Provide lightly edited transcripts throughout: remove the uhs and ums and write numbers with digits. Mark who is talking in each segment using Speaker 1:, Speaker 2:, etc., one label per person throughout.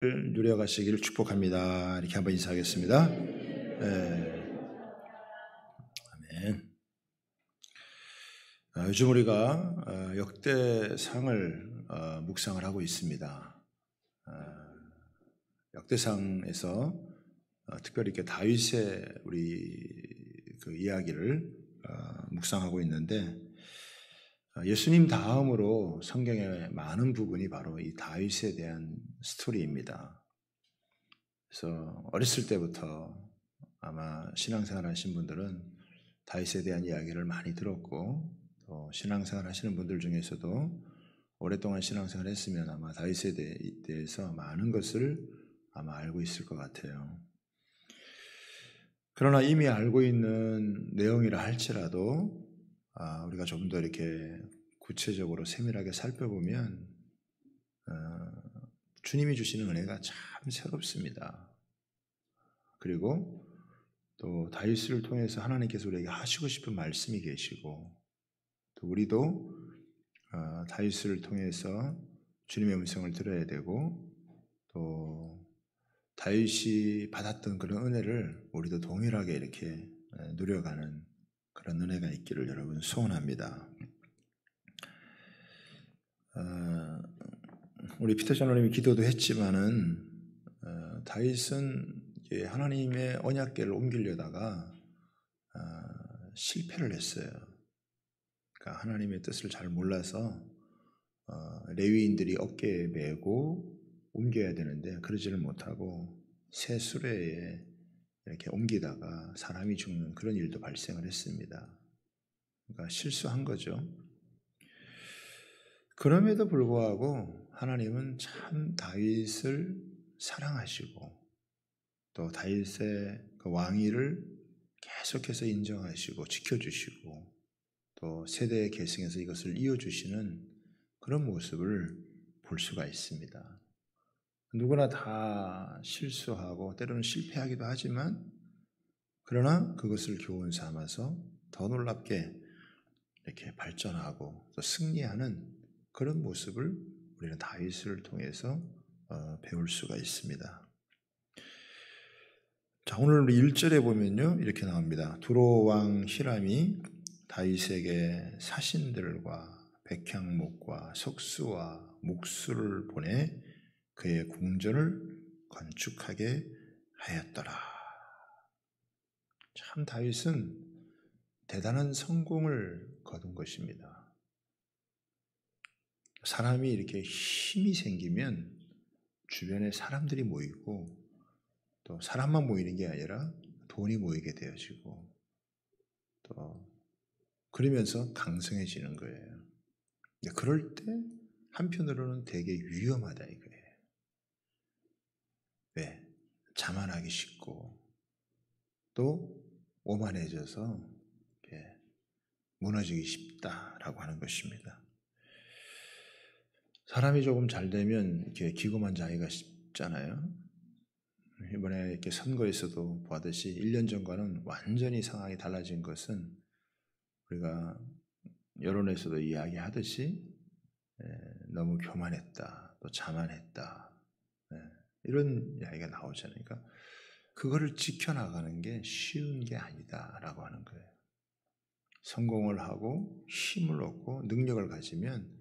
Speaker 1: 누려가시기를 축복합니다. 이렇게 한번 인사하겠습니다. 아멘. 요즘 우리가 역대상을 묵상을 하고 있습니다. 역대상에서 특별히 이렇게 다윗의 우리 그 이야기를 묵상하고 있는데, 예수님 다음으로 성경의 많은 부분이 바로 이 다윗에 대한 스토리입니다. 그래서 어렸을 때부터 아마 신앙생활 하신 분들은 다윗에 대한 이야기를 많이 들었고, 또 신앙생활 하시는 분들 중에서도 오랫동안 신앙생활 했으면 아마 다윗에 대해서 많은 것을 아마 알고 있을 것 같아요. 그러나 이미 알고 있는 내용이라 할지라도 우리가 좀 더 이렇게 구체적으로 세밀하게 살펴보면 주님이 주시는 은혜가 참 새롭습니다. 그리고 또 다윗을 통해서 하나님께서 우리에게 하시고 싶은 말씀이 계시고, 또 우리도 다윗을 통해서 주님의 음성을 들어야 되고, 또 다윗이 받았던 그런 은혜를 우리도 동일하게 이렇게 누려가는 그런 은혜가 있기를 여러분 소원합니다. 우리 피터 장로님이 기도도 했지만은 다윗은 하나님의 언약궤를 옮기려다가 실패를 했어요. 그러니까 하나님의 뜻을 잘 몰라서 레위인들이 어깨에 메고 옮겨야 되는데 그러지를 못하고 새 수레에 이렇게 옮기다가 사람이 죽는 그런 일도 발생을 했습니다. 그러니까 실수한 거죠. 그럼에도 불구하고 하나님은 참 다윗을 사랑하시고, 또 다윗의 그 왕위를 계속해서 인정하시고 지켜주시고, 또 세대의 계승에서 이것을 이어주시는 그런 모습을 볼 수가 있습니다. 누구나 다 실수하고 때로는 실패하기도 하지만, 그러나 그것을 교훈 삼아서 더 놀랍게 이렇게 발전하고 또 승리하는 그런 모습을 우리는 다윗을 통해서 배울 수가 있습니다. 자, 오늘 1절에 보면요, 이렇게 나옵니다. 두로 왕 히람이 다윗에게 사신들과 백향목과 석수와 목수를 보내 그의 궁전을 건축하게 하였더라. 참 다윗은 대단한 성공을 거둔 것입니다. 사람이 이렇게 힘이 생기면 주변에 사람들이 모이고, 또 사람만 모이는 게 아니라 돈이 모이게 되어지고, 또 그러면서 강성해지는 거예요. 그럴 때 한편으로는 되게 위험하다 이거예요. 왜? 자만하기 쉽고 또 오만해져서 무너지기 쉽다라고 하는 것입니다. 사람이 조금 잘 되면 이렇게 기고만장하기가 쉽잖아요. 이번에 이렇게 선거에서도 보았듯이 1년 전과는 완전히 상황이 달라진 것은 우리가 여론에서도 이야기하듯이 너무 교만했다, 또 자만했다, 이런 이야기가 나오잖아요. 그러니까 그거를 지켜나가는 게 쉬운 게 아니다라고 하는 거예요. 성공을 하고 힘을 얻고 능력을 가지면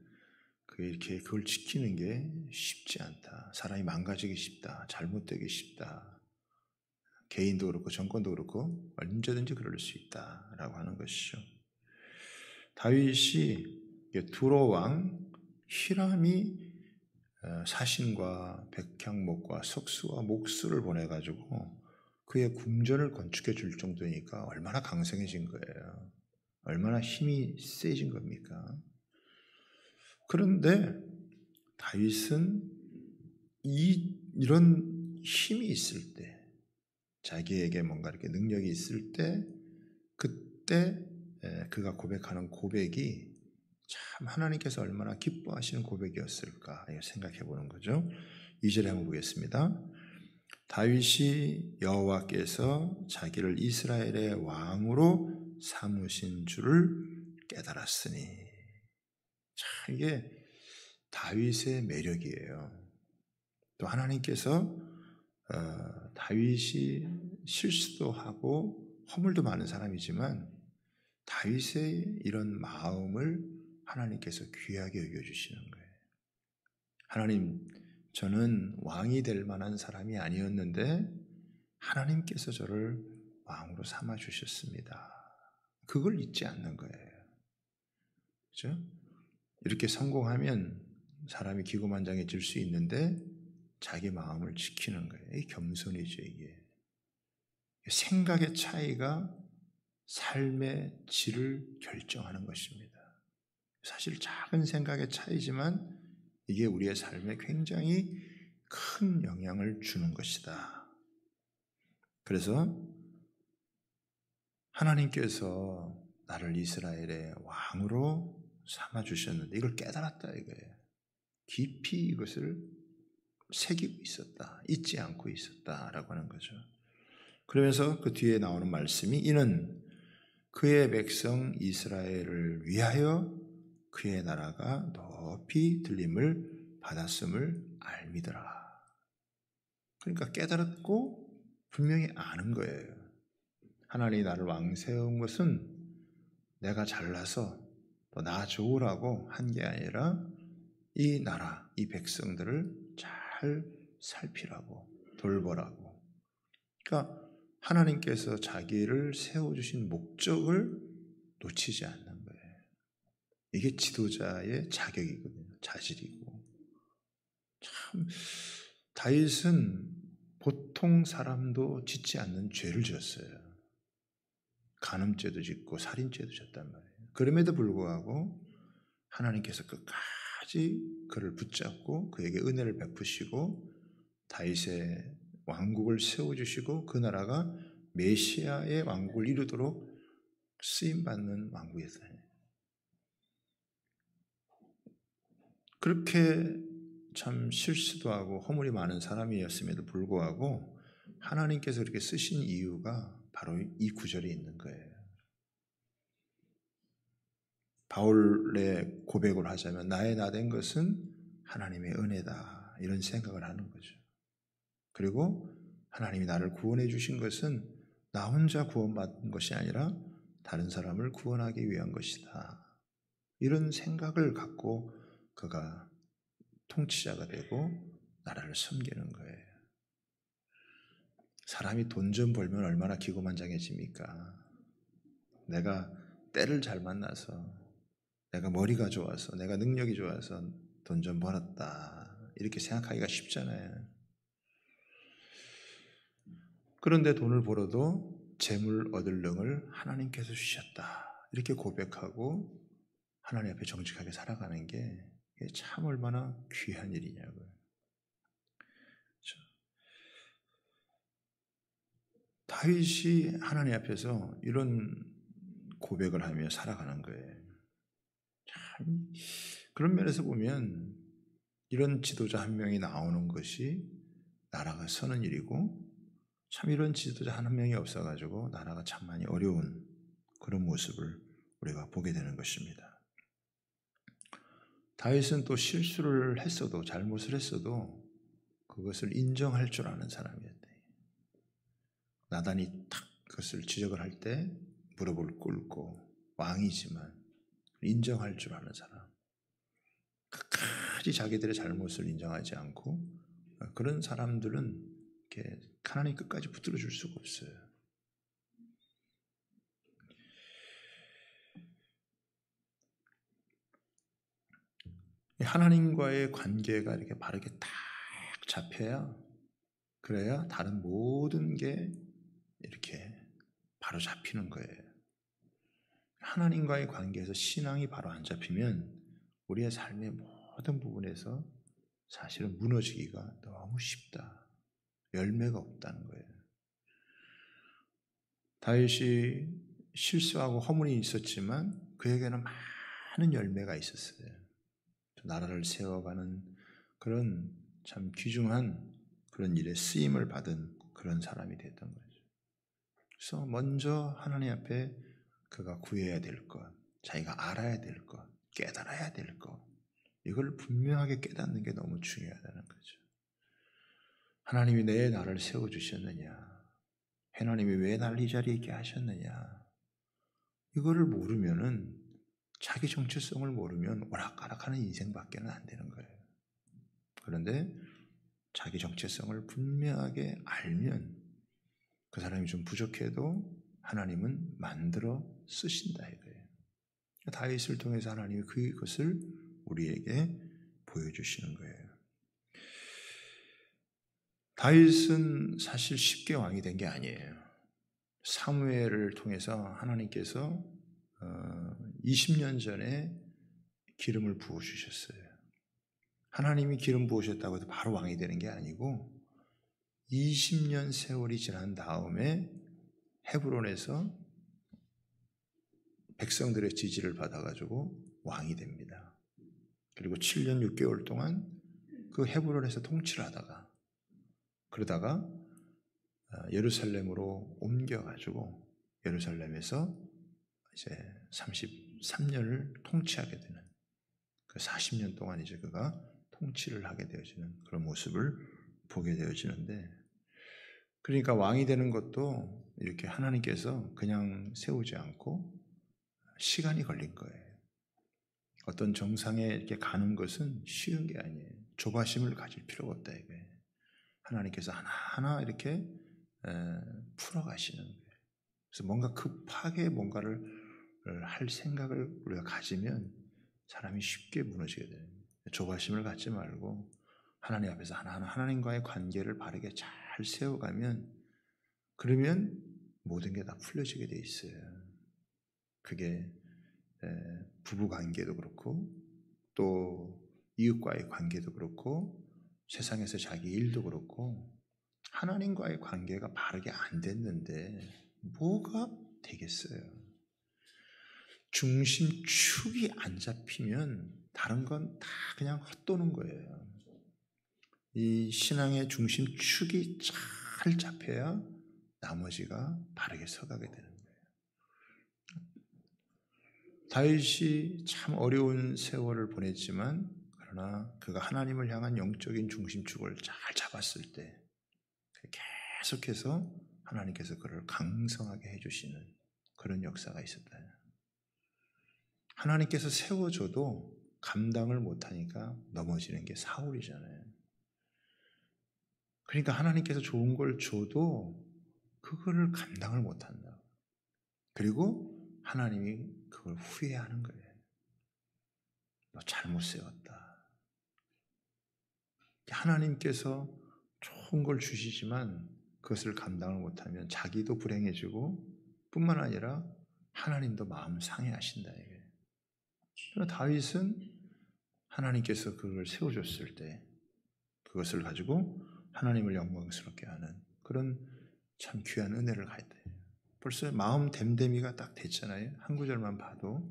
Speaker 1: 이렇게 그걸 지키는 게 쉽지 않다. 사람이 망가지기 쉽다. 잘못되기 쉽다. 개인도 그렇고 정권도 그렇고 언제든지 그럴 수 있다라고 하는 것이죠. 다윗이 두로 왕 히람이 사신과 백향목과 석수와 목수를 보내가지고 그의 궁전을 건축해 줄 정도니까 얼마나 강성해진 거예요. 얼마나 힘이 세진 겁니까? 그런데 다윗은 이런 힘이 있을 때, 자기에게 뭔가 이렇게 능력이 있을 때, 그때 그가 고백하는 고백이 참 하나님께서 얼마나 기뻐하시는 고백이었을까 생각해 보는 거죠. 2절에 한번 보겠습니다. 다윗이 여호와께서 자기를 이스라엘의 왕으로 삼으신 줄을 깨달았으니. 참 이게 다윗의 매력이에요. 또 하나님께서 다윗이 실수도 하고 허물도 많은 사람이지만 다윗의 이런 마음을 하나님께서 귀하게 여겨주시는 거예요. 하나님, 저는 왕이 될 만한 사람이 아니었는데 하나님께서 저를 왕으로 삼아주셨습니다. 그걸 잊지 않는 거예요. 그렇죠? 이렇게 성공하면 사람이 기고만장해질 수 있는데 자기 마음을 지키는 거예요. 이게 겸손이죠. 이게 생각의 차이가 삶의 질을 결정하는 것입니다. 사실 작은 생각의 차이지만 이게 우리의 삶에 굉장히 큰 영향을 주는 것이다. 그래서 하나님께서 나를 이스라엘의 왕으로 삼아주셨는데 이걸 깨달았다 이거예요. 깊이 이것을 새기고 있었다. 잊지 않고 있었다라고 하는 거죠. 그러면서 그 뒤에 나오는 말씀이 이는 그의 백성 이스라엘을 위하여 그의 나라가 높이 들림을 받았음을 알미더라. 그러니까 깨달았고 분명히 아는 거예요. 하나님이 나를 왕 세운 것은 내가 잘나서 또 나 좋으라고 한 게 아니라 이 나라, 이 백성들을 잘 살피라고 돌보라고. 그러니까 하나님께서 자기를 세워주신 목적을 놓치지 않는 거예요. 이게 지도자의 자격이거든요. 자질이고. 참 다윗은 보통 사람도 짓지 않는 죄를 지었어요. 간음죄도 짓고 살인죄도 졌단 말이에요. 그럼에도 불구하고 하나님께서 끝까지 그를 붙잡고 그에게 은혜를 베푸시고 다윗의 왕국을 세워주시고 그 나라가 메시아의 왕국을 이루도록 쓰임받는 왕국이었어요. 그렇게 참 실수도 하고 허물이 많은 사람이었음에도 불구하고 하나님께서 그렇게 쓰신 이유가 바로 이 구절에 있는 거예요. 바울의 고백을 하자면 나의 나된 것은 하나님의 은혜다 이런 생각을 하는 거죠. 그리고 하나님이 나를 구원해 주신 것은 나 혼자 구원받은 것이 아니라 다른 사람을 구원하기 위한 것이다. 이런 생각을 갖고 그가 통치자가 되고 나라를 섬기는 거예요. 사람이 돈 좀 벌면 얼마나 기고만장해집니까? 내가 때를 잘 만나서 내가 머리가 좋아서 내가 능력이 좋아서 돈 좀 벌었다 이렇게 생각하기가 쉽잖아요. 그런데 돈을 벌어도 재물 얻을 능을 하나님께서 주셨다 이렇게 고백하고 하나님 앞에 정직하게 살아가는 게 참 얼마나 귀한 일이냐고요. 다윗이 하나님 앞에서 이런 고백을 하며 살아가는 거예요. 참 그런 면에서 보면 이런 지도자 한 명이 나오는 것이 나라가 서는 일이고 참 이런 지도자 한 명이 없어가지고 나라가 참 많이 어려운 그런 모습을 우리가 보게 되는 것입니다. 다윗은 또 실수를 했어도 잘못을 했어도 그것을 인정할 줄 아는 사람이었대. 나단이 탁 그것을 지적을 할 때 무릎을 꿇고 왕이지만 인정할 줄 아는 사람. 끝까지 자기들의 잘못을 인정하지 않고 그런 사람들은 이렇게 하나님 끝까지 붙들어 줄 수가 없어요. 하나님과의 관계가 이렇게 바르게 딱 잡혀야 그래야 다른 모든 게 이렇게 바로 잡히는 거예요. 하나님과의 관계에서 신앙이 바로 안 잡히면 우리의 삶의 모든 부분에서 사실은 무너지기가 너무 쉽다. 열매가 없다는 거예요. 다윗이 실수하고 허물이 있었지만 그에게는 많은 열매가 있었어요. 나라를 세워가는 그런 참 귀중한 그런 일에 쓰임을 받은 그런 사람이 됐던 거죠. 그래서 먼저 하나님 앞에 그가 구해야 될 것, 자기가 알아야 될 것, 깨달아야 될 것, 이걸 분명하게 깨닫는 게 너무 중요하다는 거죠. 하나님이 내 나를 세워주셨느냐? 하나님이 왜 나를 이 자리에 있게 하셨느냐? 이거를 모르면은, 자기 정체성을 모르면 오락가락하는 인생밖에는 안 되는 거예요. 그런데 자기 정체성을 분명하게 알면 그 사람이 좀 부족해도 하나님은 만들어 쓰신다 이거예요. 다윗을 통해서 하나님이 그것을 우리에게 보여주시는 거예요. 다윗은 사실 쉽게 왕이 된 게 아니에요. 사무엘을 통해서 하나님께서 20년 전에 기름을 부어주셨어요. 하나님이 기름 부으셨다고 해서 바로 왕이 되는 게 아니고 20년 세월이 지난 다음에 헤브론에서 백성들의 지지를 받아가지고 왕이 됩니다. 그리고 7년 6개월 동안 그 헤브론에서 통치를 하다가 그러다가 예루살렘으로 옮겨가지고 예루살렘에서 이제 33년을 통치하게 되는 그 40년 동안 이제 그가 통치를 하게 되어지는 그런 모습을 보게 되어지는데, 그러니까 왕이 되는 것도 이렇게 하나님께서 그냥 세우지 않고 시간이 걸린 거예요. 어떤 정상에 이렇게 가는 것은 쉬운 게 아니에요. 조바심을 가질 필요가 없다 이거예요. 하나님께서 하나하나 이렇게 풀어가시는 거예요. 그래서 뭔가 급하게 뭔가를 할 생각을 우리가 가지면 사람이 쉽게 무너지게 돼요. 조바심을 갖지 말고 하나님 앞에서 하나하나 하나님과의 관계를 바르게 잘 세워가면, 그러면 모든 게 다 풀려지게 돼 있어요. 그게 부부 관계도 그렇고 또 이웃과의 관계도 그렇고 세상에서 자기 일도 그렇고 하나님과의 관계가 바르게 안 됐는데 뭐가 되겠어요? 중심축이 안 잡히면 다른 건 다 그냥 헛도는 거예요. 이 신앙의 중심축이 잘 잡혀야 나머지가 바르게 서가게 되는 거예요. 다윗이 참 어려운 세월을 보냈지만 그러나 그가 하나님을 향한 영적인 중심축을 잘 잡았을 때 계속해서 하나님께서 그를 강성하게 해주시는 그런 역사가 있었다. 하나님께서 세워줘도 감당을 못하니까 넘어지는 게 사울이잖아요. 그러니까 하나님께서 좋은 걸 줘도 그거를 감당을 못한다. 그리고 하나님이 그걸 후회하는 거예요. 너 잘못 세웠다. 하나님께서 좋은 걸 주시지만 그것을 감당을 못하면 자기도 불행해지고 뿐만 아니라 하나님도 마음 상해하신다. 다윗은 하나님께서 그걸 세워줬을 때 그것을 가지고 하나님을 영광스럽게 하는 그런 참 귀한 은혜를 가졌대요. 벌써 마음 됨됨이가 딱 됐잖아요. 한 구절만 봐도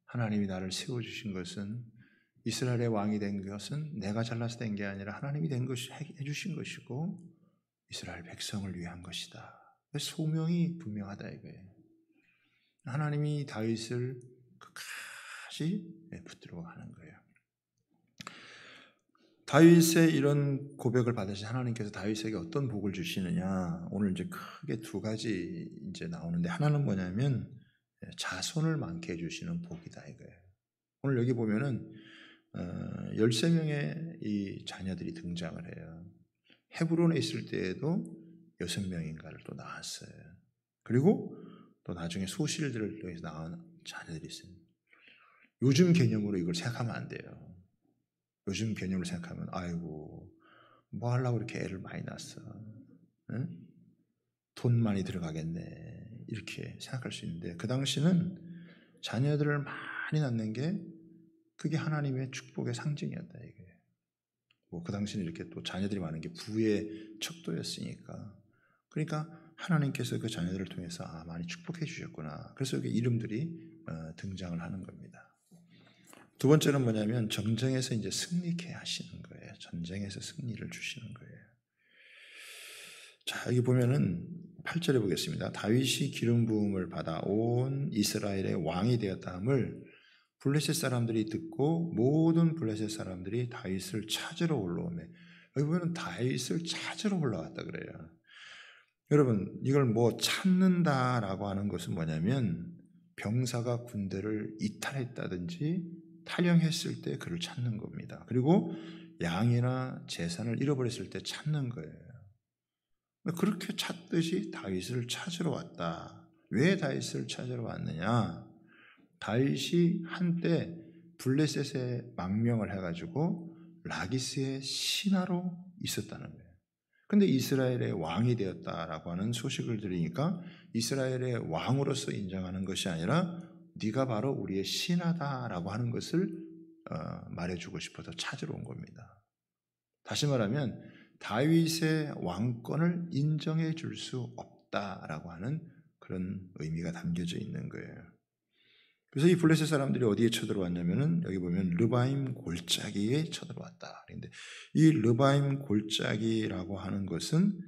Speaker 1: 하나님이 나를 세워주신 것은, 이스라엘의 왕이 된 것은 내가 잘나서 된 게 아니라 하나님이 된 것이 해주신 것이고 이스라엘 백성을 위한 것이다. 소명이 분명하다 이거예요. 하나님이 다윗을 끝까지 붙들어 가는 거예요. 다윗의 이런 고백을 받으신 하나님께서 다윗에게 어떤 복을 주시느냐? 오늘 이제 크게 두 가지 이제 나오는데, 하나는 뭐냐면 자손을 많게 해주시는 복이다 이거예요. 오늘 여기 보면은 13명의 이 자녀들이 등장을 해요. 헤브론에 있을 때에도 6명인가를 또 낳았어요. 그리고 또 나중에 소실들을 통해서 낳은 자녀들이 있어요. 요즘 개념으로 이걸 생각하면 안 돼요. 요즘 개념으로 생각하면 아이고 뭐 하려고 이렇게 애를 많이 낳았어. 응? 돈 많이 들어가겠네. 이렇게 생각할 수 있는데 그 당시는 자녀들을 많이 낳는 게 그게 하나님의 축복의 상징이었다 이게. 뭐 그 당시는 이렇게 또 자녀들이 많은 게 부의 척도였으니까. 그러니까 하나님께서 그 자녀들을 통해서 많이 축복해 주셨구나. 그래서 여기 이름들이 등장을 하는 겁니다. 두 번째는 뭐냐면 전쟁에서 이제 승리케 하시는 거예요. 전쟁에서 승리를 주시는 거예요. 자, 여기 보면은 8절에 보겠습니다. 다윗이 기름 부음을 받아 온 이스라엘의 왕이 되었다함을 블레셋 사람들이 듣고 모든 블레셋 사람들이 다윗을 찾으러 올라오매. 여기 보면 다윗을 찾으러 올라왔다 그래요. 여러분, 이걸 뭐 찾는다라고 하는 것은 뭐냐면 병사가 군대를 이탈했다든지 탈영했을 때 그를 찾는 겁니다. 그리고 양이나 재산을 잃어버렸을 때 찾는 거예요. 그렇게 찾듯이 다윗을 찾으러 왔다. 왜 다윗을 찾으러 왔느냐? 다윗이 한때 블레셋에 망명을 해가지고 라기스의 신하로 있었다는 거예요. 근데 이스라엘의 왕이 되었다라고 하는 소식을 들으니까 이스라엘의 왕으로서 인정하는 것이 아니라 네가 바로 우리의 신하다라고 하는 것을 말해주고 싶어서 찾으러 온 겁니다. 다시 말하면 다윗의 왕권을 인정해 줄 수 없다라고 하는 그런 의미가 담겨져 있는 거예요. 그래서 이 블레셋 사람들이 어디에 쳐들어왔냐면은 여기 보면 르바임 골짜기에 쳐들어왔다. 그런데 이 르바임 골짜기라고 하는 것은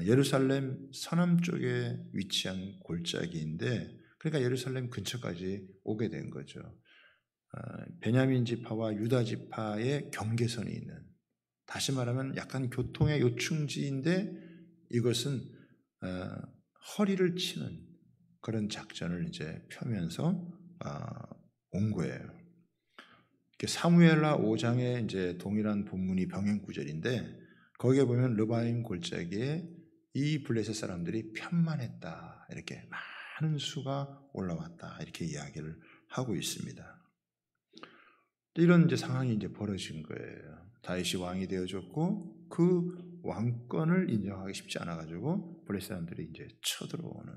Speaker 1: 예루살렘 서남쪽에 위치한 골짜기인데, 그러니까 예루살렘 근처까지 오게 된 거죠. 베냐민 지파와 유다 지파의 경계선이 있는, 다시 말하면 약간 교통의 요충지인데 이것은 허리를 치는 그런 작전을 이제 펴면서 온 거예요. 사무엘하 5장에 이제 동일한 본문이 병행 구절인데 거기에 보면 르바임 골짜기에 이 블레셋 사람들이 편만했다, 이렇게 많은 수가 올라왔다, 이렇게 이야기를 하고 있습니다. 이런 이제 상황이 이제 벌어진 거예요. 다윗이 왕이 되어졌고 그 왕권을 인정하기 쉽지 않아가지고 블레셋 사람들이 이제 쳐들어오는.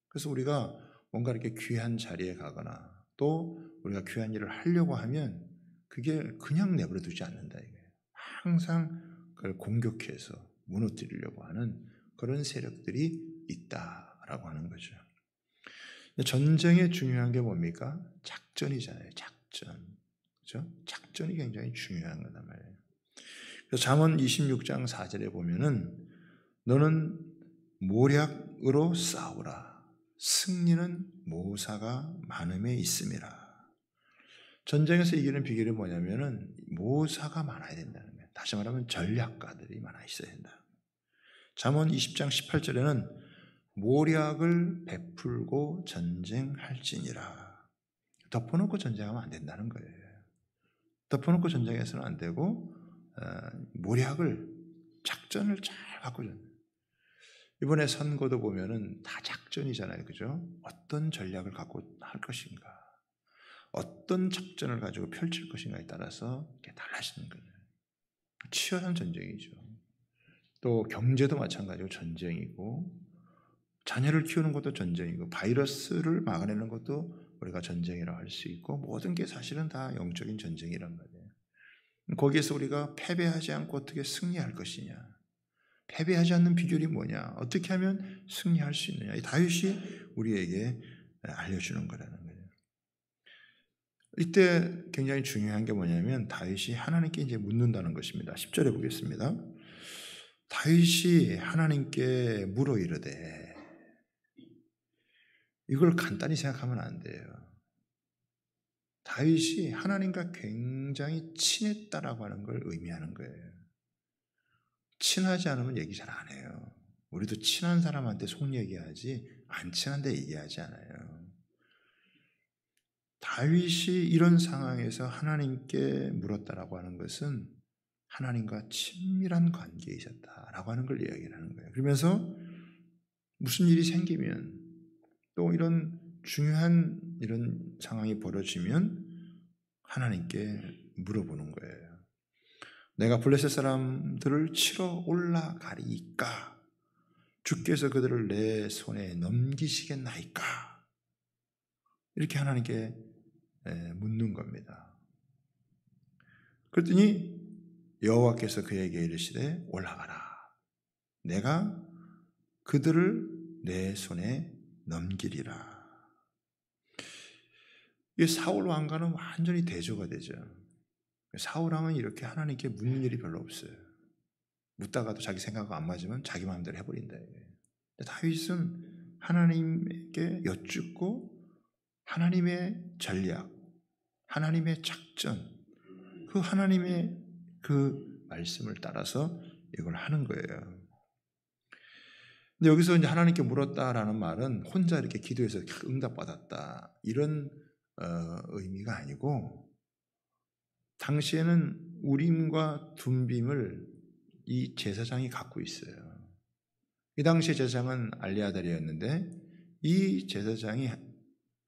Speaker 1: 그래서 우리가 뭔가 이렇게 귀한 자리에 가거나 또 우리가 귀한 일을 하려고 하면 그게 그냥 내버려 두지 않는다 이거예요. 항상 그걸 공격해서 무너뜨리려고 하는 그런 세력들이 있다라고 하는 거죠. 전쟁의 중요한 게 뭡니까? 작전이잖아요. 작전. 그렇죠? 작전이 굉장히 중요한 거단 말이에요. 그래서 잠언 26장 4절에 보면은 너는 모략으로 싸우라. 승리는 모사가 많음에 있음이라. 전쟁에서 이기는 비결이 뭐냐면은 모사가 많아야 된다는 거예요. 다시 말하면 전략가들이 많아 있어야 된다. 잠언 20장 18절에는 모략을 베풀고 전쟁할지니라. 덮어놓고 전쟁하면 안 된다는 거예요. 덮어놓고 전쟁해서는 안 되고 모략을, 작전을 잘 갖고 이번에 선거도 보면은 다 작전이잖아요. 그죠? 어떤 전략을 갖고 할 것인가, 어떤 작전을 가지고 펼칠 것인가에 따라서 이렇게 달라지는 거예요. 치열한 전쟁이죠. 또 경제도 마찬가지고 전쟁이고, 자녀를 키우는 것도 전쟁이고, 바이러스를 막아내는 것도 우리가 전쟁이라고 할 수 있고, 모든 게 사실은 다 영적인 전쟁이란 말이에요. 거기에서 우리가 패배하지 않고 어떻게 승리할 것이냐, 패배하지 않는 비결이 뭐냐, 어떻게 하면 승리할 수 있느냐, 이 다윗이 우리에게 알려주는 거라는 거예요. 이때 굉장히 중요한 게 뭐냐면 다윗이 하나님께 이제 묻는다는 것입니다. 10절에 보겠습니다. 다윗이 하나님께 물어 이르되, 이걸 간단히 생각하면 안 돼요. 다윗이 하나님과 굉장히 친했다라고 하는 걸 의미하는 거예요. 친하지 않으면 얘기 잘 안 해요. 우리도 친한 사람한테 속 얘기하지 안 친한데 얘기하지 않아요. 다윗이 이런 상황에서 하나님께 물었다라고 하는 것은 하나님과 친밀한 관계에 있었다라고 하는 걸 이야기를 하는 거예요. 그러면서 무슨 일이 생기면, 또 이런 중요한 이런 상황이 벌어지면 하나님께 물어보는 거예요. 내가 블레셋 사람들을 치러 올라가리이까? 주께서 그들을 내 손에 넘기시겠나이까? 이렇게 하나님께 묻는 겁니다. 그랬더니 여호와께서 그에게 이르시되 올라가라. 내가 그들을 내 손에 넘기리라. 이 사울 왕과는 완전히 대조가 되죠. 사울 왕은 이렇게 하나님께 묻는 일이 별로 없어요. 묻다가도 자기 생각과 안 맞으면 자기 마음대로 해버린다. 다윗은 하나님께 여쭙고 하나님의 전략, 하나님의 작전, 그 하나님의 그 말씀을 따라서 이걸 하는 거예요. 근데 여기서 이제 하나님께 물었다라는 말은 혼자 이렇게 기도해서 응답받았다 이런 의미가 아니고, 당시에는 우림과 둠빔을 이 제사장이 갖고 있어요. 이 당시의 제사장은 알리아달이었는데 이 제사장이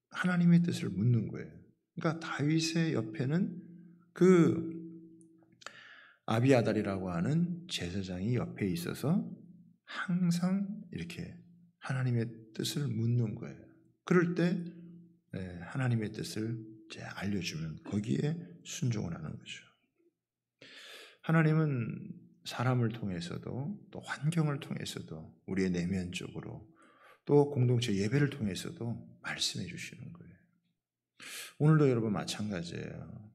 Speaker 1: 하나님의 뜻을 묻는 거예요. 그러니까 다윗의 옆에는 그 아비아달이라고 하는 제사장이 옆에 있어서 항상 이렇게 하나님의 뜻을 묻는 거예요. 그럴 때 하나님의 뜻을 이제 알려주면 거기에 순종을 하는 거죠. 하나님은 사람을 통해서도 또 환경을 통해서도 우리의 내면적으로 또 공동체 예배를 통해서도 말씀해 주시는 거예요. 오늘도 여러분 마찬가지예요.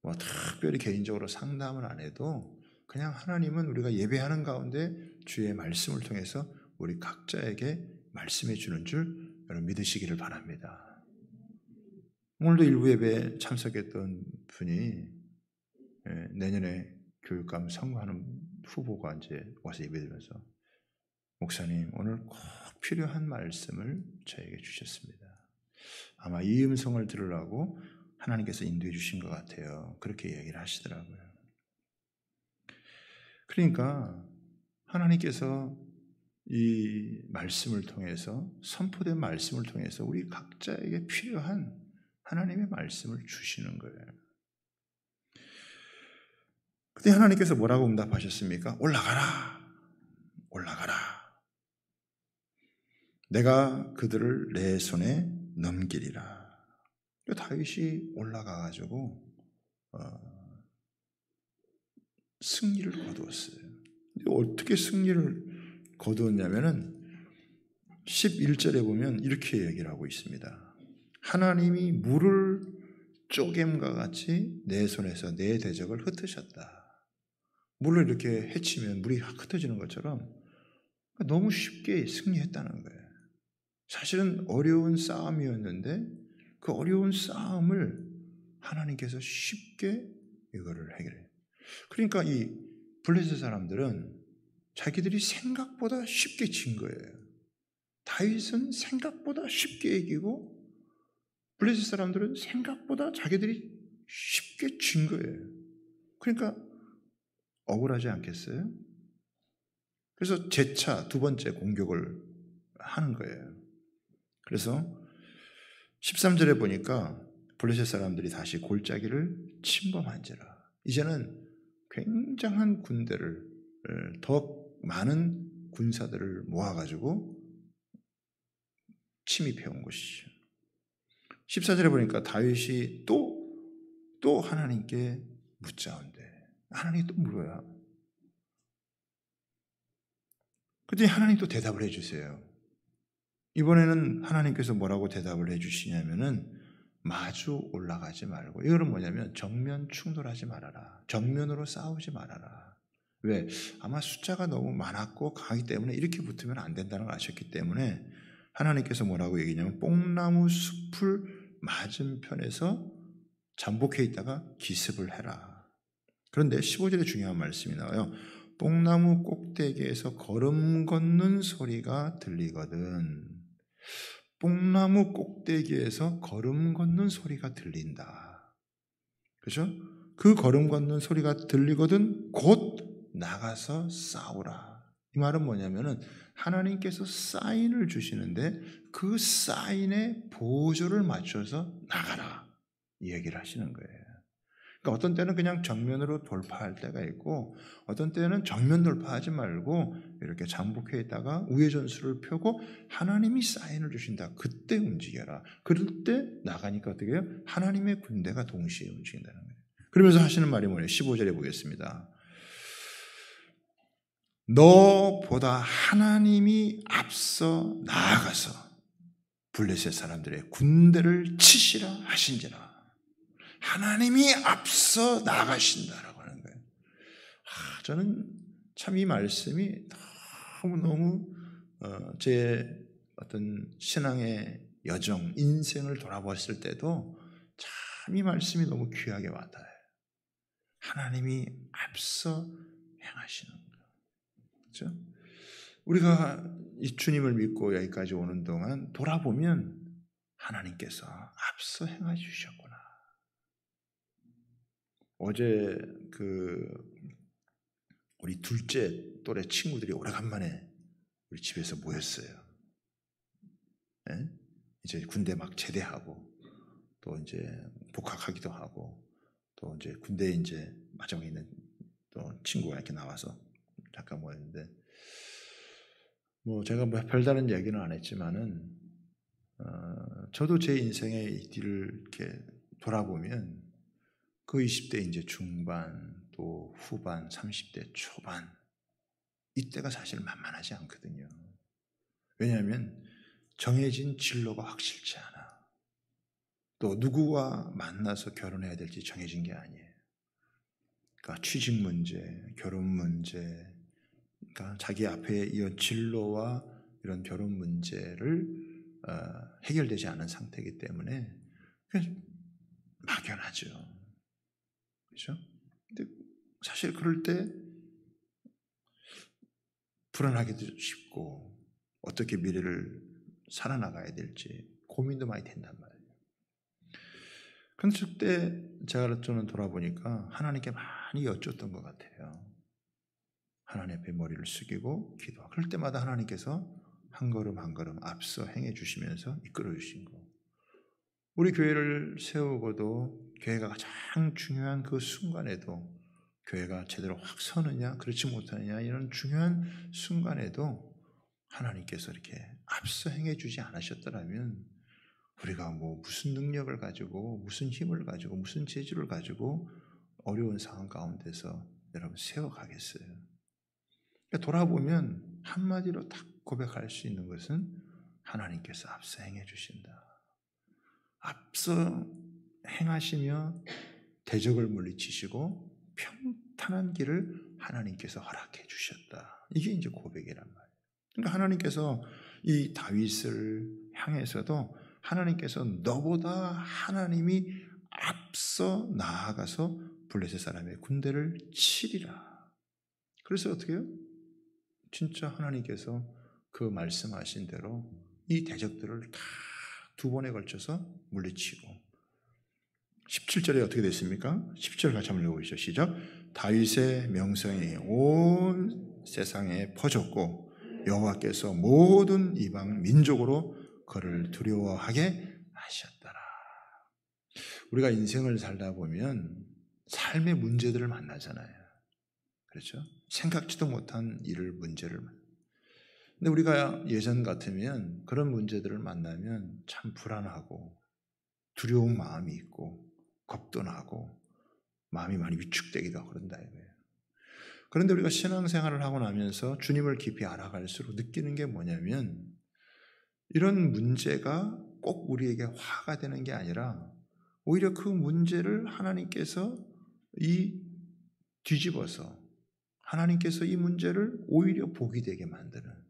Speaker 1: 뭐 특별히 개인적으로 상담을 안 해도 그냥 하나님은 우리가 예배하는 가운데 주의 말씀을 통해서 우리 각자에게 말씀해 주는 줄 여러분 믿으시기를 바랍니다. 오늘도 일부 예배에 참석했던 분이 내년에 교육감 선거하는 후보가 이제 와서 예배드리면서 목사님 오늘 꼭 필요한 말씀을 저에게 주셨습니다. 아마 이 음성을 들으라고 하나님께서 인도해 주신 것 같아요. 그렇게 얘기를 하시더라고요. 그러니까 하나님께서 이 말씀을 통해서 선포된 말씀을 통해서 우리 각자에게 필요한 하나님의 말씀을 주시는 거예요. 그때 하나님께서 뭐라고 응답하셨습니까? 올라가라. 올라가라. 내가 그들을 내 손에 넘기리라. 다윗이 올라가가지고 승리를 거두었어요. 어떻게 승리를 거두었냐면은 11절에 보면 이렇게 얘기를 하고 있습니다. 하나님이 물을 쪼개과 같이 내 손에서 내 대적을 흩으셨다. 물을 이렇게 헤치면 물이 흩어지는 것처럼 너무 쉽게 승리했다는 거예요. 사실은 어려운 싸움이었는데 그 어려운 싸움을 하나님께서 쉽게 이거를 해결해요. 그러니까 이 블레셋 사람들은 자기들이 생각보다 쉽게 진 거예요. 다윗은 생각보다 쉽게 이기고 블레셋 사람들은 생각보다 자기들이 쉽게 진 거예요. 그러니까 억울하지 않겠어요? 그래서 재차 두 번째 공격을 하는 거예요. 그래서 13절에 보니까 블레셋 사람들이 다시 골짜기를 침범한지라. 이제는 굉장한 군대를 더 많은 군사들을 모아가지고 침입해 온 것이죠. 14절에 보니까 다윗이 또 하나님께 묻자온대. 하나님이 또 물어요. 그때 하나님 또 대답을 해주세요. 이번에는 하나님께서 뭐라고 대답을 해주시냐면은 마주 올라가지 말고, 이거는 뭐냐면 정면 충돌하지 말아라. 정면으로 싸우지 말아라. 왜? 아마 숫자가 너무 많았고 강하기 때문에 이렇게 붙으면 안 된다는 걸 아셨기 때문에 하나님께서 뭐라고 얘기냐면 뽕나무 숲을 맞은편에서 잠복해 있다가 기습을 해라. 그런데 15절에 중요한 말씀이 나와요. 뽕나무 꼭대기에서 걸음 걷는 소리가 들리거든. 뽕나무 꼭대기에서 걸음 걷는 소리가 들린다. 그죠? 그 걸음 걷는 소리가 들리거든 곧 나가서 싸우라. 이 말은 뭐냐면은 하나님께서 사인을 주시는데 그 사인에 보조를 맞춰서 나가라. 이 얘기를 하시는 거예요. 그러니까 어떤 때는 그냥 정면으로 돌파할 때가 있고 어떤 때는 정면 돌파하지 말고 이렇게 장복해 있다가 우회 전술을 펴고 하나님이 사인을 주신다. 그때 움직여라. 그럴 때 나가니까 어떻게 해요? 하나님의 군대가 동시에 움직인다는 거예요. 그러면서 하시는 말이 뭐예요? 15절에 보겠습니다. 너보다 하나님이 앞서 나아가서 블레셋 사람들의 군대를 치시라 하신지라. 하나님이 앞서 나가신다라고 하는 거예요. 저는 참 이 말씀이 너무너무 제 어떤 신앙의 여정, 인생을 돌아봤을 때도 참 이 말씀이 너무 귀하게 와닿아요. 하나님이 앞서 행하시는 거예요. 그렇죠? 우리가 이 주님을 믿고 여기까지 오는 동안 돌아보면 하나님께서 앞서 행해 주셨구나. 어제 우리 둘째 또래 친구들이 오래간만에 우리 집에서 모였어요. 네? 이제 군대 막 제대하고 또 이제 복학하기도 하고 또 이제 군대에 이제 마지막에 있는 또 친구가 이렇게 나와서 잠깐 모였는데 제가 별다른 얘기는 안 했지만은 저도 제 인생의 이 뒤를 이렇게 돌아보면 그 20대 이제 중반 또 후반 30대 초반 이때가 사실 만만하지 않거든요. 왜냐하면 정해진 진로가 확실치 않아. 또 누구와 만나서 결혼해야 될지 정해진 게 아니에요. 그러니까 취직 문제, 결혼 문제, 그러니까 자기 앞에 이 진로와 이런 결혼 문제를 해결되지 않은 상태이기 때문에 막연하죠. 그렇죠? 근데 사실 그럴 때 불안하기도 쉽고 어떻게 미래를 살아나가야 될지 고민도 많이 된단 말이에요. 그런데 그때 제가 저는 돌아보니까 하나님께 많이 여쭸던 것 같아요. 하나님 앞에 머리를 숙이고 기도하고 그럴 때마다 하나님께서 한 걸음 한 걸음 앞서 행해 주시면서 이끌어 주신 거. 우리 교회를 세우고도 교회가 가장 중요한 그 순간에도 교회가 제대로 확 서느냐 그렇지 못하느냐 이런 중요한 순간에도 하나님께서 이렇게 앞서 행해 주지 않으셨더라면 우리가 무슨 능력을 가지고 무슨 힘을 가지고 무슨 재주를 가지고 어려운 상황 가운데서 여러분 세워가겠어요. 그러니까 돌아보면 한마디로 딱 고백할 수 있는 것은 하나님께서 앞서 행해 주신다. 앞서 행하시며 대적을 물리치시고 평탄한 길을 하나님께서 허락해 주셨다. 이게 이제 고백이란 말이에요. 그러니까 하나님께서 이 다윗을 향해서도 하나님께서 너보다 하나님이 앞서 나아가서 블레셋 사람의 군대를 치리라. 그래서 어떻게 해요? 진짜 하나님께서 그 말씀하신 대로 이 대적들을 다 두 번에 걸쳐서 물리치고 17절에 어떻게 됐습니까? 10절 같이 한번 읽어보시죠. 시작. 다윗의 명성이 온 세상에 퍼졌고 여호와께서 모든 이방 민족으로 그를 두려워하게 하셨더라. 우리가 인생을 살다 보면 삶의 문제들을 만나잖아요. 그렇죠? 생각지도 못한 문제를 만나요. 근데 우리가 예전 같으면 그런 문제들을 만나면 참 불안하고 두려운 마음이 있고 겁도 나고 마음이 많이 위축되기도 하고 그런다 이거예요. 그런데 우리가 신앙생활을 하고 나면서 주님을 깊이 알아갈수록 느끼는 게 뭐냐면 이런 문제가 꼭 우리에게 화가 되는 게 아니라 오히려 그 문제를 하나님께서 뒤집어서 하나님께서 이 문제를 오히려 복이 되게 만드는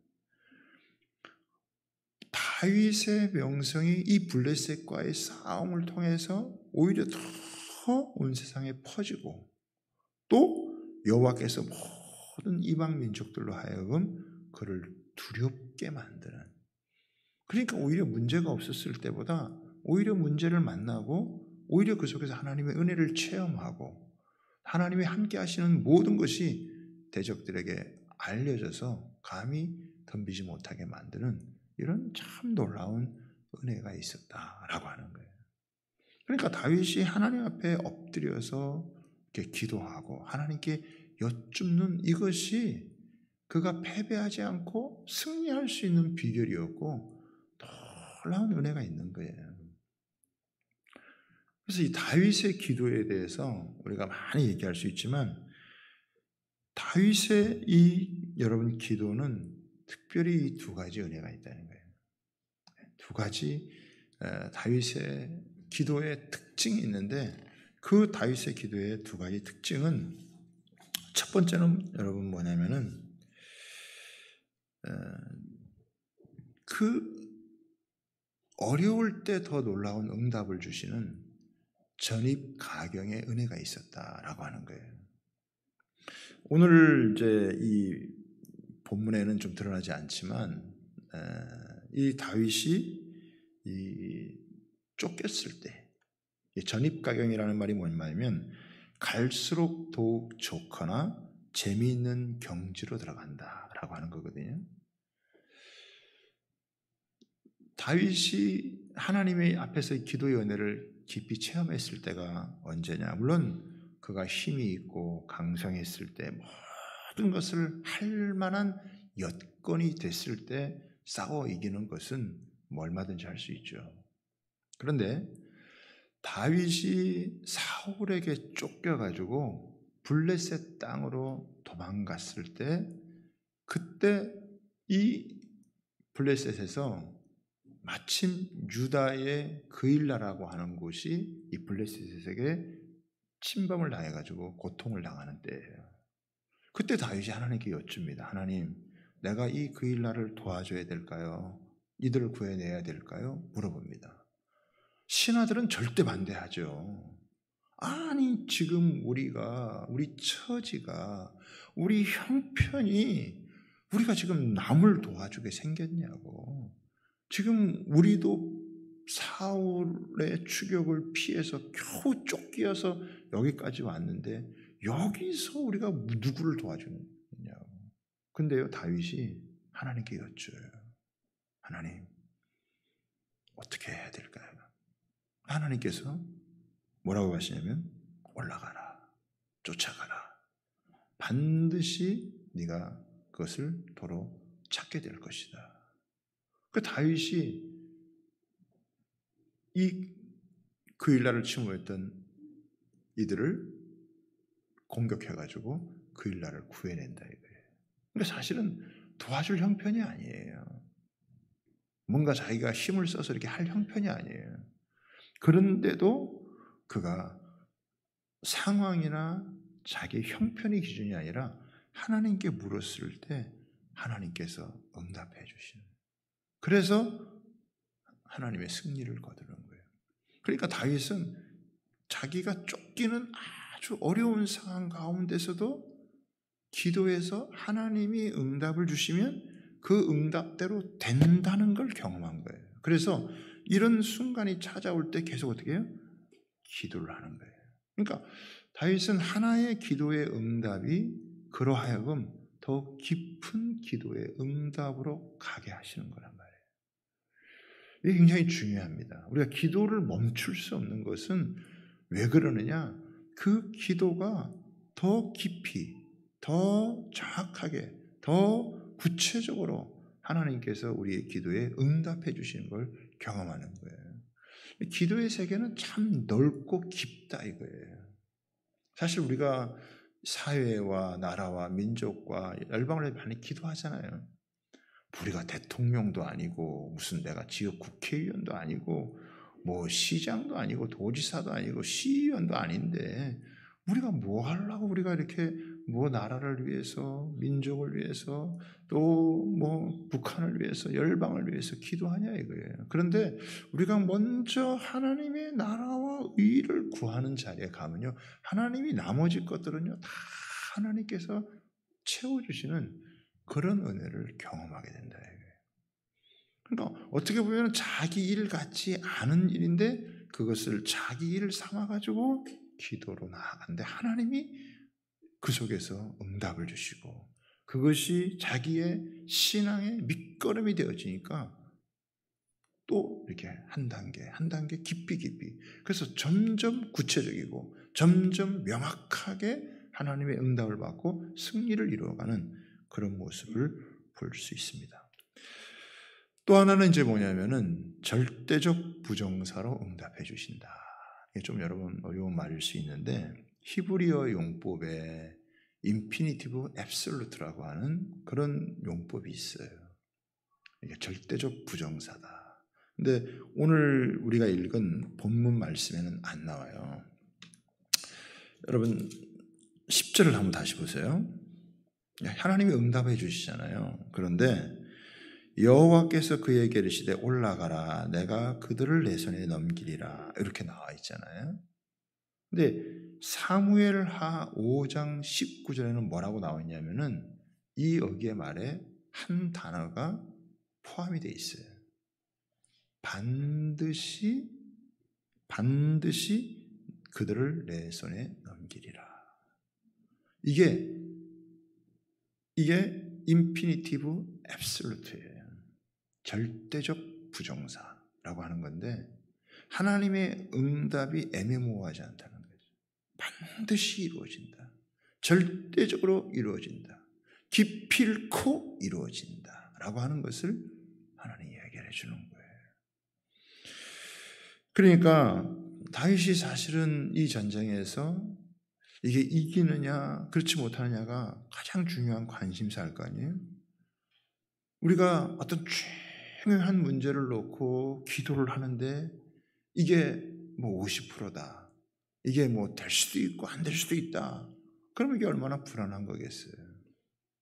Speaker 1: 다윗의 명성이 이 블레셋과의 싸움을 통해서 오히려 더 온 세상에 퍼지고 또 여호와께서 모든 이방 민족들로 하여금 그를 두렵게 만드는 그러니까 오히려 문제가 없었을 때보다 오히려 문제를 만나고 오히려 그 속에서 하나님의 은혜를 체험하고 하나님이 함께 하시는 모든 것이 대적들에게 알려져서 감히 덤비지 못하게 만드는 이런 참 놀라운 은혜가 있었다라고 하는 거예요. 그러니까 다윗이 하나님 앞에 엎드려서 이렇게 기도하고 하나님께 여쭙는 이것이 그가 패배하지 않고 승리할 수 있는 비결이었고 놀라운 은혜가 있는 거예요. 그래서 이 다윗의 기도에 대해서 우리가 많이 얘기할 수 있지만 다윗의 여러분 기도는 특별히 이 두 가지 은혜가 있다는 거예요. 두 가지 다윗의 기도의 특징이 있는데 그 다윗의 기도의 두 가지 특징은 첫 번째는 여러분 뭐냐면은 그 어려울 때 더 놀라운 응답을 주시는 전입가경의 은혜가 있었다라고 하는 거예요. 오늘 이제 이 본문에는 좀 드러나지 않지만 이 다윗이 이 쫓겼을 때, 이 전입가경이라는 말이 뭔 말이면 갈수록 더욱 좋거나 재미있는 경지로 들어간다라고 하는 거거든요. 다윗이 하나님의 앞에서 기도의 은혜를 깊이 체험했을 때가 언제냐? 물론 그가 힘이 있고 강성했을 때, 모든 것을 할 만한 여건이 됐을 때 싸워 이기는 것은 얼마든지 할 수 있죠. 그런데 다윗이 사울에게 쫓겨가지고 블레셋 땅으로 도망갔을 때, 그때 이 블레셋에서 마침 유다의 그일라라고 하는 곳이 이 블레셋에게 침범을 당해가지고 고통을 당하는 때예요. 그때 다윗이 하나님께 여쭙니다. 하나님, 내가 이 그일라를 도와줘야 될까요? 이들을 구해내야 될까요? 물어봅니다. 신하들은 절대 반대하죠. 아니, 지금 우리 처지가, 우리 형편이 우리가 지금 남을 도와주게 생겼냐고. 지금 우리도 사울의 추격을 피해서 겨우 쫓기어서 여기까지 왔는데 여기서 우리가 누구를 도와주느냐고. 근데요, 다윗이 하나님께 여쭤요. 하나님, 어떻게 해야 될까요? 하나님께서 뭐라고 하시냐면 올라가라, 쫓아가라. 반드시 네가 그것을 도로 찾게 될 것이다. 그 다윗이 이 그일라를 침범했던 이들을 공격해가지고 그일라를 구해낸다 이거예요. 그러니까 사실은 도와줄 형편이 아니에요. 뭔가 자기가 힘을 써서 이렇게 할 형편이 아니에요. 그런데도 그가 상황이나 자기 형편의 기준이 아니라 하나님께 물었을 때 하나님께서 응답해 주시는. 그래서 하나님의 승리를 거두는 거예요. 그러니까 다윗은 자기가 쫓기는 아주 어려운 상황 가운데서도 기도해서 하나님이 응답을 주시면 그 응답대로 된다는 걸 경험한 거예요. 그래서 이런 순간이 찾아올 때 계속 어떻게 해요? 기도를 하는 거예요. 그러니까 다윗은 하나의 기도의 응답이 그로 하여금 더 깊은 기도의 응답으로 가게 하시는 거란 말이에요. 이게 굉장히 중요합니다. 우리가 기도를 멈출 수 없는 것은 왜 그러느냐? 그 기도가 더 깊이, 더 정확하게, 더 구체적으로 하나님께서 우리의 기도에 응답해 주시는 걸 경험하는 거예요. 기도의 세계는 참 넓고 깊다 이거예요. 사실 우리가 사회와 나라와 민족과 열방을 위해 많이 기도하잖아요. 우리가 대통령도 아니고 무슨 내가 지역 국회의원도 아니고 뭐 시장도 아니고 도지사도 아니고 시의원도 아닌데 우리가 뭐 하려고 우리가 이렇게 뭐 나라를 위해서 민족을 위해서 또 뭐 북한을 위해서 열방을 위해서 기도하냐 이거예요. 그런데 우리가 먼저 하나님의 나라와 의를 구하는 자리에 가면요, 하나님이 나머지 것들은요 다 하나님께서 채워주시는 그런 은혜를 경험하게 된다 이거예요. 그러니까 어떻게 보면 자기 일 같지 않은 일인데 그것을 자기 일을 삼아가지고 기도로 나아가는데 하나님이 그 속에서 응답을 주시고 그것이 자기의 신앙의 밑거름이 되어지니까 또 이렇게 한 단계 깊이 그래서 점점 구체적이고 점점 명확하게 하나님의 응답을 받고 승리를 이루어가는 그런 모습을 볼 수 있습니다. 또 하나는 이제 뭐냐면은 절대적 부정사로 응답해 주신다. 이게 좀 여러분 어려운 말일 수 있는데 히브리어 용법에 인피니티브 앱솔루트라고 하는 그런 용법이 있어요. 이게 절대적 부정사다. 근데 오늘 우리가 읽은 본문 말씀에는 안 나와요. 여러분 10절을 한번 다시 보세요. 하나님이 응답해 주시잖아요. 그런데 여호와께서 그에게 이르시되 올라가라 내가 그들을 내 손에 넘기리라 이렇게 나와 있잖아요. 근데 사무엘하 5장 19절에는 뭐라고 나와 있냐면은 이 여기에 말에 한 단어가 포함이 되어 있어요. 반드시 그들을 내 손에 넘기리라. 이게 인피니티브 앱솔루트예요. 절대적 부정사라고 하는 건데 하나님의 응답이 애매모호하지 않다는 거죠. 반드시 이루어진다. 절대적으로 이루어진다. 기필코 이루어진다. 라고 하는 것을 하나님이 이야기해 주는 거예요. 그러니까 다윗이 사실은 이 전쟁에서 이게 이기느냐 그렇지 못하느냐가 가장 중요한 관심사일 거 아니에요. 우리가 어떤 중요한 문제를 놓고 기도를 하는데 이게 뭐 50%다. 이게 뭐 될 수도 있고 안 될 수도 있다. 그러면 이게 얼마나 불안한 거겠어요.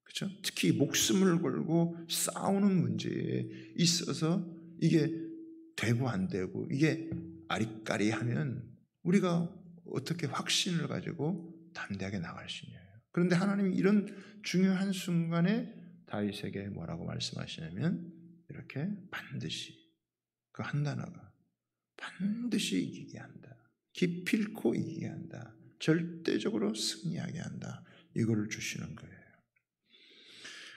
Speaker 1: 그렇죠? 특히 목숨을 걸고 싸우는 문제에 있어서 이게 되고 안 되고 이게 아리까리하면 우리가 어떻게 확신을 가지고 담대하게 나갈 수 있냐요. 그런데 하나님이 이런 중요한 순간에 다윗에게 뭐라고 말씀하시냐면 이렇게 반드시 그 한 단어가 반드시 이기게 한다. 기필코 이기게 한다. 절대적으로 승리하게 한다. 이거를 주시는 거예요.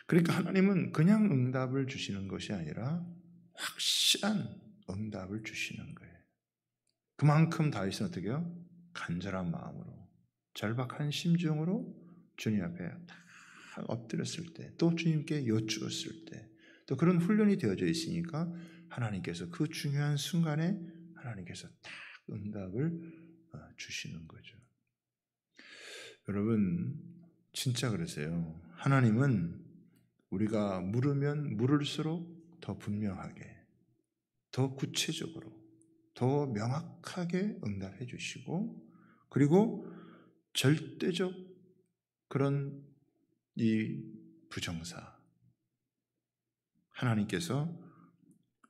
Speaker 1: 그러니까 하나님은 그냥 응답을 주시는 것이 아니라 확실한 응답을 주시는 거예요. 그만큼 다윗은 어떻게 해요? 간절한 마음으로 절박한 심정으로 주님 앞에 다 엎드렸을 때, 또 주님께 여쭈었을 때, 또 그런 훈련이 되어져 있으니까 하나님께서 그 중요한 순간에 하나님께서 딱 응답을 주시는 거죠. 여러분 진짜 그러세요. 하나님은 우리가 물으면 물을수록 더 분명하게, 더 구체적으로, 더 명확하게 응답해 주시고, 그리고 절대적 그런 이 부정사, 하나님께서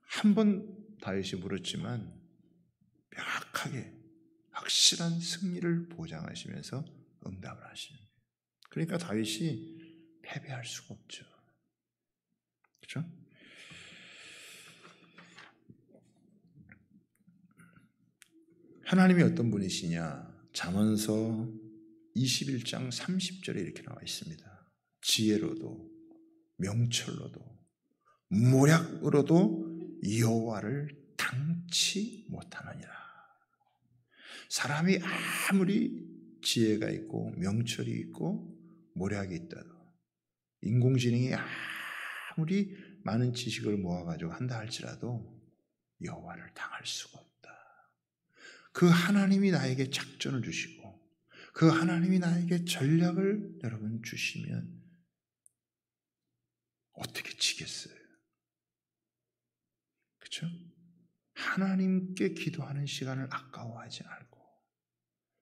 Speaker 1: 한 번 다윗이 물었지만 명확하게 확실한 승리를 보장하시면서 응답을 하시는 거예요. 그러니까 다윗이 패배할 수가 없죠. 그렇죠? 하나님이 어떤 분이시냐? 잠언서 21장 30절에 이렇게 나와 있습니다. 지혜로도 명철로도 모략으로도 여호와를 당치 못하느니라. 사람이 아무리 지혜가 있고 명철이 있고 모략이 있다도, 인공지능이 아무리 많은 지식을 모아가지고 한다 할지라도 여호와를 당할 수가 없다. 그 하나님이 나에게 작전을 주시고 그 하나님이 나에게 전략을 여러분 주시면 어떻게 지겠어요? 그렇죠? 하나님께 기도하는 시간을 아까워하지 말고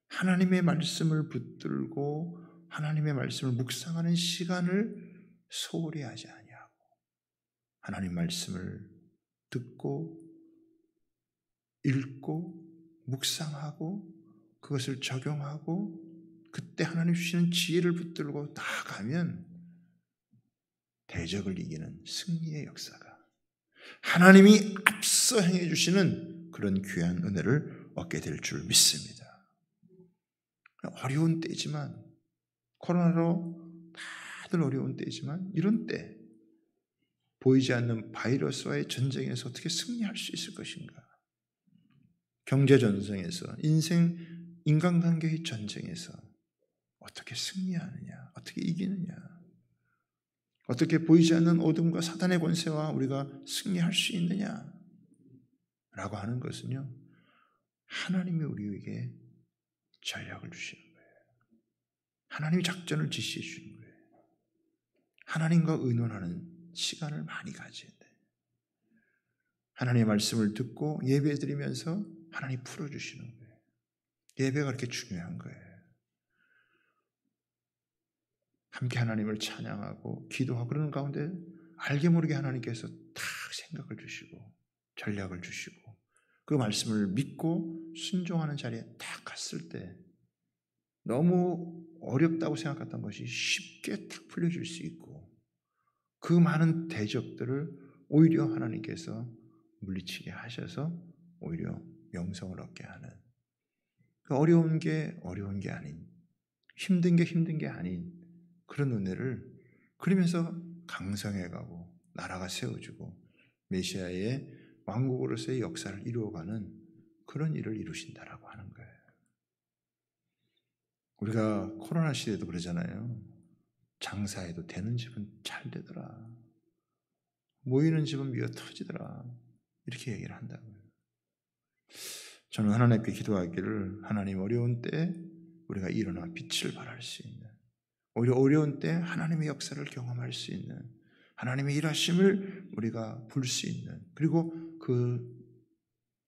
Speaker 1: 하나님의 말씀을 붙들고 하나님의 말씀을 묵상하는 시간을 소홀히 하지 아니하고 하나님 말씀을 듣고 읽고 묵상하고 그것을 적용하고 그때 하나님 주시는 지혜를 붙들고 나아가면 대적을 이기는 승리의 역사가 하나님이 앞서 행해 주시는 그런 귀한 은혜를 얻게 될 줄 믿습니다. 어려운 때지만 코로나로 다들 어려운 때지만 이런 때 보이지 않는 바이러스와의 전쟁에서 어떻게 승리할 수 있을 것인가? 경제 전쟁에서 인간관계의 전쟁에서 어떻게 승리하느냐? 어떻게 이기느냐? 어떻게 보이지 않는 어둠과 사단의 권세와 우리가 승리할 수 있느냐? 라고 하는 것은요, 하나님이 우리에게 전략을 주시는 거예요. 하나님이 작전을 지시해 주시는 거예요. 하나님과 의논하는 시간을 많이 가져야 돼. 하나님의 말씀을 듣고 예배 드리면서 하나님 풀어주시는 거예요. 예배가 그렇게 중요한 거예요. 함께 하나님을 찬양하고 기도하고 그러는 가운데 알게 모르게 하나님께서 탁 생각을 주시고 전략을 주시고 그 말씀을 믿고 순종하는 자리에 딱 갔을 때 너무 어렵다고 생각했던 것이 쉽게 탁 풀려질 수 있고 그 많은 대적들을 오히려 하나님께서 물리치게 하셔서 오히려 명성을 얻게 하는 그 어려운 게 아닌 힘든 게 힘든 게 아닌 그런 은혜를 그러면서 강성해가고 나라가 세워지고 메시아의 왕국으로서의 역사를 이루어가는 그런 일을 이루신다라고 하는 거예요. 우리가 코로나 시대도 그러잖아요. 장사해도 되는 집은 잘 되더라. 모이는 집은 미어 터지더라. 이렇게 얘기를 한다고요. 저는 하나님께 기도하기를 하나님 어려운 때 우리가 일어나 빛을 발할 수 있는 오히려 어려운 때 하나님의 역사를 경험할 수 있는 하나님의 일하심을 우리가 볼 수 있는 그리고 그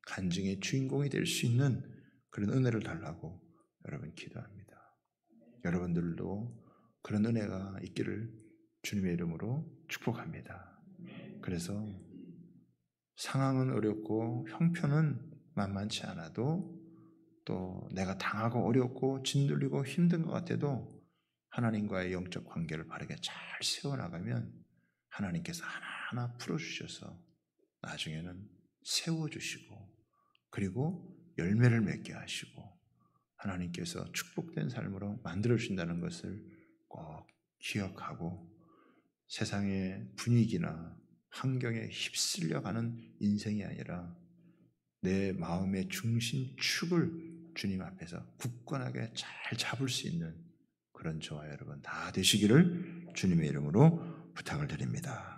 Speaker 1: 간증의 주인공이 될 수 있는 그런 은혜를 달라고 여러분 기도합니다. 여러분들도 그런 은혜가 있기를 주님의 이름으로 축복합니다. 그래서 상황은 어렵고 형편은 만만치 않아도 또 내가 당하고 어렵고 짓눌리고 힘든 것 같아도 하나님과의 영적 관계를 바르게 잘 세워나가면 하나님께서 하나하나 풀어주셔서 나중에는 세워주시고 그리고 열매를 맺게 하시고 하나님께서 축복된 삶으로 만들어주신다는 것을 꼭 기억하고 세상의 분위기나 환경에 휩쓸려가는 인생이 아니라 내 마음의 중심축을 주님 앞에서 굳건하게 잘 잡을 수 있는 그런 저와 여러분 다 되시기를 주님의 이름으로 부탁을 드립니다.